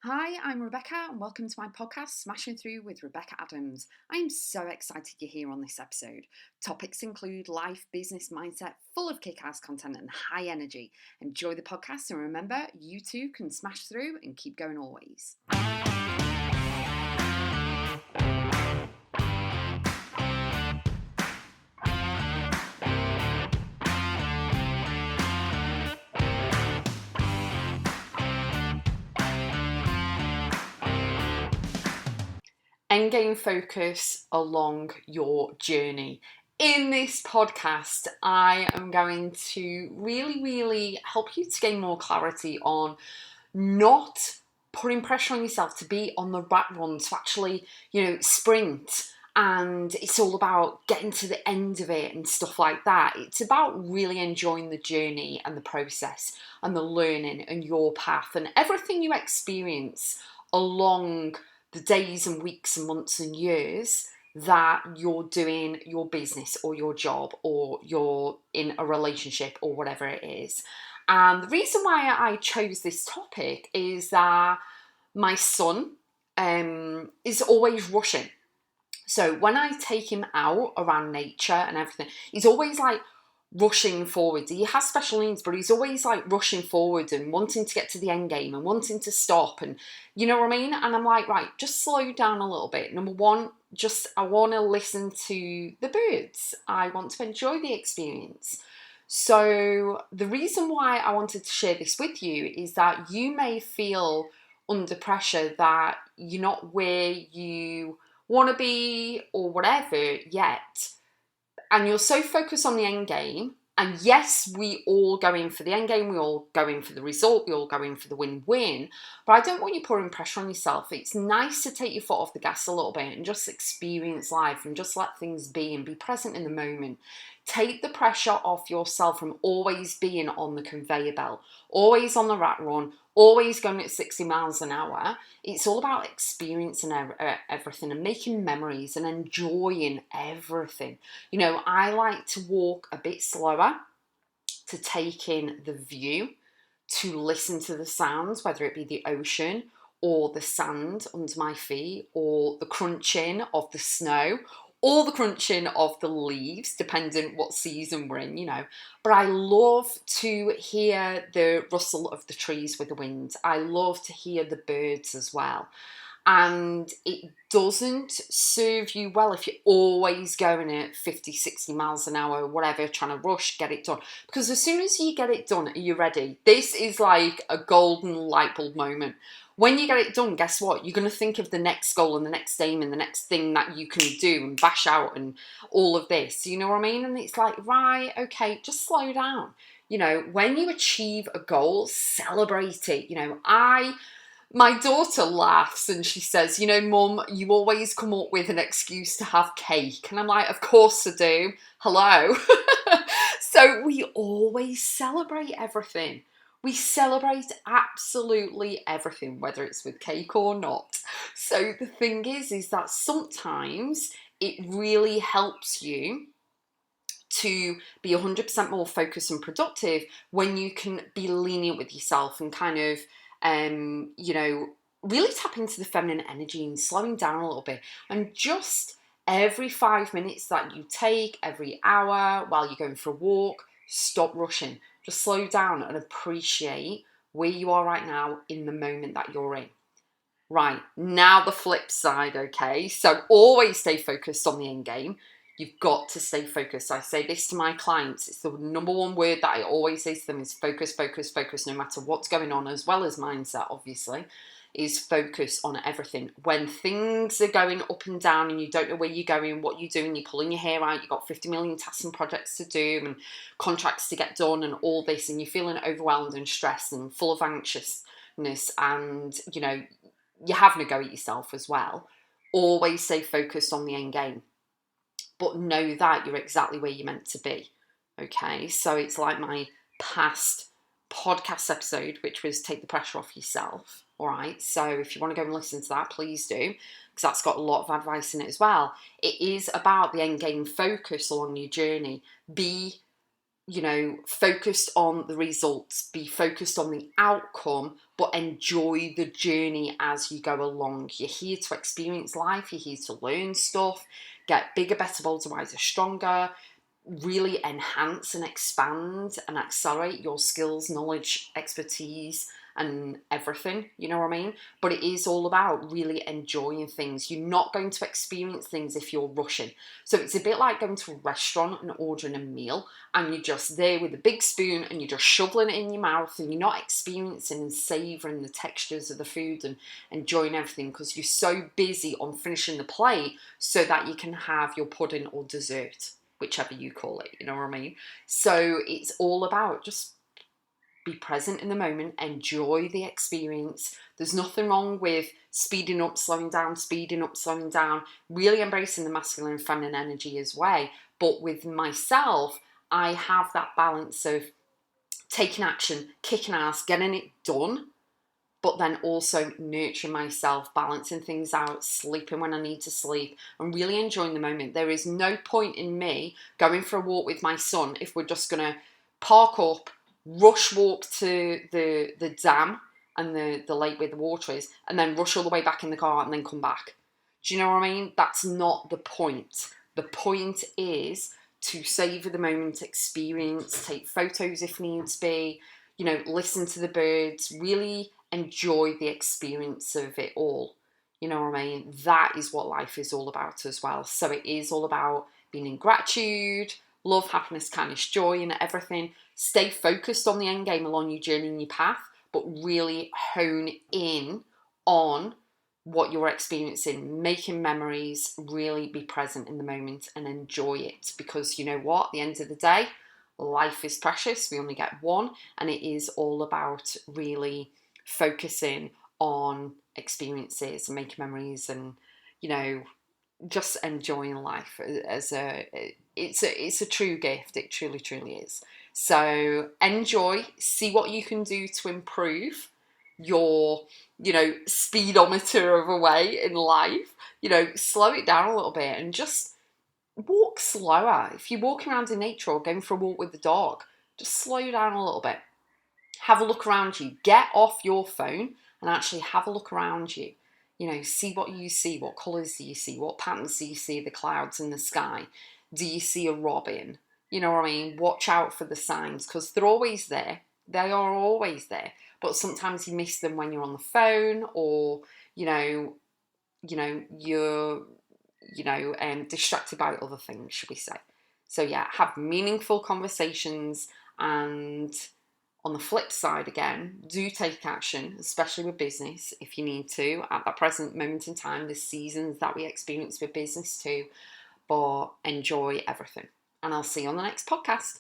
Hi, I'm Rebecca, and welcome to my podcast, Smashing Through with Rebecca Adams. I am so excited you're here on this episode. Topics include life, business, mindset, full of kick-ass content and high energy. Enjoy the podcast, and remember, you too can smash through and keep going always. Endgame focus along your journey. In this podcast, I am going to really help you to gain more clarity on not putting pressure on yourself to be on the rat run, to actually, sprint. And it's all about getting to the end of it and stuff like that. It's about really enjoying the journey and the process and the learning and your path and everything you experience along the days and weeks and months and years that you're doing your business or your job or you're in a relationship or whatever it is. And the reason why I chose this topic is that my son is always rushing. So when I take him out around nature and everything, he's always like rushing forward. He has special needs, but he's always like rushing forward and wanting to get to the end game and wanting to stop. And you know what I mean? And I'm like, right, just slow down a little bit. Number one, I want to listen to the birds. I want to enjoy the experience. So the reason why I wanted to share this with you is that you may feel under pressure that you're not where you want to be or whatever yet, and you're so focused on the end game. And yes, we all go in for the end game, we all go in for the result, we all go in for the win-win, but I don't want you putting pressure on yourself. It's nice to take your foot off the gas a little bit and just experience life and just let things be and be present in the moment. Take the pressure off yourself from always being on the conveyor belt, always on the rat run, always going at 60 miles an hour. It's all about experiencing everything and making memories and enjoying everything. You know, I like to walk a bit slower, to take in the view, to listen to the sounds, whether it be the ocean or the sand under my feet or the crunching of the snow or the crunching of the leaves, depending what season we're in, But I love to hear the rustle of the trees with the wind. I love to hear the birds as well. And it doesn't serve you well if you're always going at 50, 60 miles an hour, whatever, trying to rush, get it done. Because as soon as you get it done, are you ready? This is like a golden light bulb moment. When you get it done, guess what? You're going to think of the next goal and the next aim and the next thing that you can do and bash out and all of this. You know what I mean? And it's like, right, okay, just slow down. When you achieve a goal, celebrate it. My daughter laughs and she says, Mum, you always come up with an excuse to have cake. And I'm like, of course I do. Hello. So we always celebrate everything. We celebrate absolutely everything, whether it's with cake or not. So the thing is that sometimes it really helps you to be 100% more focused and productive when you can be lenient with yourself and kind of, really tap into the feminine energy and slowing down a little bit. And just every 5 minutes that you take, every hour while you're going for a walk, stop rushing. Just slow down and appreciate where you are right now in the moment that you're in. Right, now the flip side, okay? So always stay focused on the end game. You've got to stay focused. I say this to my clients. It's the number one word that I always say to them is focus, focus, focus, no matter what's going on, as well as mindset, obviously, is focus on everything. When things are going up and down and you don't know where you're going, what you're doing, you're pulling your hair out, you've got 50 million tasks and projects to do and contracts to get done and all this, and you're feeling overwhelmed and stressed and full of anxiousness and, you're having a go at yourself as well. Always stay focused on the end game. But know that you're exactly where you're meant to be. Okay, so it's like my past podcast episode, which was Take the Pressure Off Yourself. All right, so if you want to go and listen to that, please do, because that's got a lot of advice in it as well. It is about the end game focus along your journey. Be focused on the results, be focused on the outcome, but enjoy the journey as you go along. You're here to experience life, you're here to learn stuff, get bigger, better, bolder, wiser, stronger, really enhance and expand and accelerate your skills, knowledge, expertise, and everything, you know what I mean? But it is all about really enjoying things. You're not going to experience things if you're rushing. So it's a bit like going to a restaurant and ordering a meal, and you're just there with a big spoon and you're just shoveling it in your mouth, and you're not experiencing and savouring the textures of the food and enjoying everything because you're so busy on finishing the plate so that you can have your pudding or dessert, whichever you call it, you know what I mean? So it's all about just be present in the moment, enjoy the experience. There's nothing wrong with speeding up, slowing down, really embracing the masculine and feminine energy as well. But with myself, I have that balance of taking action, kicking ass, getting it done, but then also nurturing myself, balancing things out, sleeping when I need to sleep, and really enjoying the moment. There is no point in me going for a walk with my son if we're just going to park up, rush walk to the dam and the lake where the water is, and then rush all the way back in the car and then come back. Do you know what I mean? That's not the point. The point is to savour the moment, experience, take photos if needs be, listen to the birds, really enjoy the experience of it all. You know what I mean? That is what life is all about as well. So it is all about being in gratitude, love, happiness, kindness, joy, and everything. Stay focused on the end game along your journey and your path, but really hone in on what you're experiencing, making memories, really be present in the moment and enjoy it. Because you know what? At the end of the day, life is precious. We only get one, and it is all about really focusing on experiences and making memories and, just enjoying life as it's a true gift. It truly, truly is. So enjoy, see what you can do to improve your, speedometer of a way in life. Slow it down a little bit and just walk slower. If you're walking around in nature or going for a walk with the dog, just slow down a little bit. Have a look around you. Get off your phone and actually have a look around you. See what you see. What colours do you see? What patterns do you see? The clouds in the sky. Do you see a robin? You know what I mean? Watch out for the signs because they're always there. They are always there. But sometimes you miss them when you're on the phone or, you're distracted by other things, should we say. So yeah, have meaningful conversations, and on the flip side again, do take action, especially with business if you need to at that present moment in time. The seasons that we experience with business too, but enjoy everything. And I'll see you on the next podcast.